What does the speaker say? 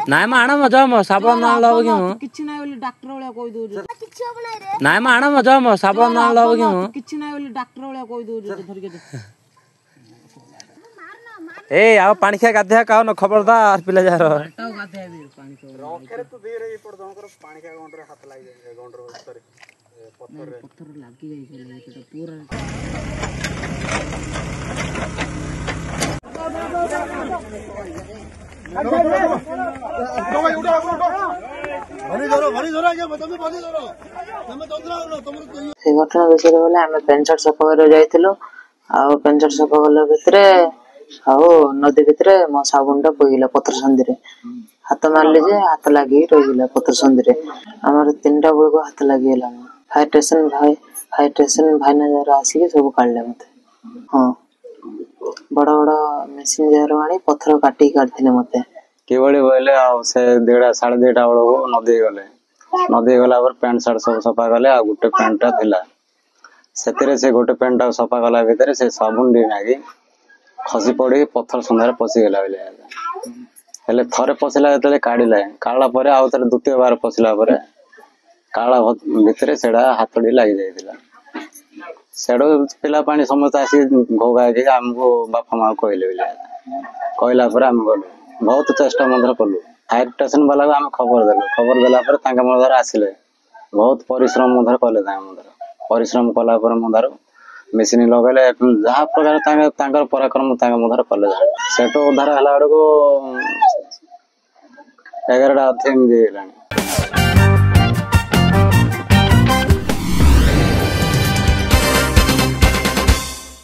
नाय म आण मजा म साबण न लाव कि म किछि नाय बोली डॉक्टर वाला कोइ दउ नाय म आण मजा म साबण न लाव कि म किछि नाय बोली डॉक्टर वाला कोइ दउ धरि के ए आओ पानी खा गाधया काओ न खबरदार पिला जार टाउ गाधया भी पानी को रखेरे तो दे रे पड़ दंकर पानी का गंडरे हाथ लाग जाय गंडर सॉरी पत्थर लागी जाय छै पूरा से घटना विषय बोले आम पेंट शर्ट सफा कर जाइलु आ पेंट शर्ट सफा कला भितर नदी भितर मो साबुन टा पईला पथर संधि रे हाथ मारली जे हाथ लगी रही पथर संधि रे आमर 3टा बेल को हाथ लगी गला फायर स्टेशन भाई ना जरा आसिक सब काढले मते हां बड़ा बड़ा मशीन जरा आनी पत्थर काटी काढथिले मते केवली बोले आ से 2:30 बेलो नदी गला पर पैंट शर्ट सब सफा कले आ गुटे पैंट थिला सेतिरे से गोटे पैंट सफा कला भितर से साबुन डी नागी खसी पड़ी पत्थर सुंदर पसी गला बेले हेले थरे पसिला जतले काढिला काढला परे आ उतर द्वितीय बार पसिला परे काला भितर सेडा हाथडी लागि जायतिला सेडो पिला पानी समस्त आसी घोगा के हमको बापा मां कहले बेले कहला पर हम गलो बहुत चेष्टा मंत्र कलु फायर स्टेशन वाला को हम खबर देला पर तांका मधर आसिले बहुत परिश्रम मधर कले तांका मधर परिश्रम कला पर मधर मेसिन लगले जहा प्रकार तांकर पराक्रम तांका मधर कले सेटो उद्धार हला को 11टा अध्ययन दिलानी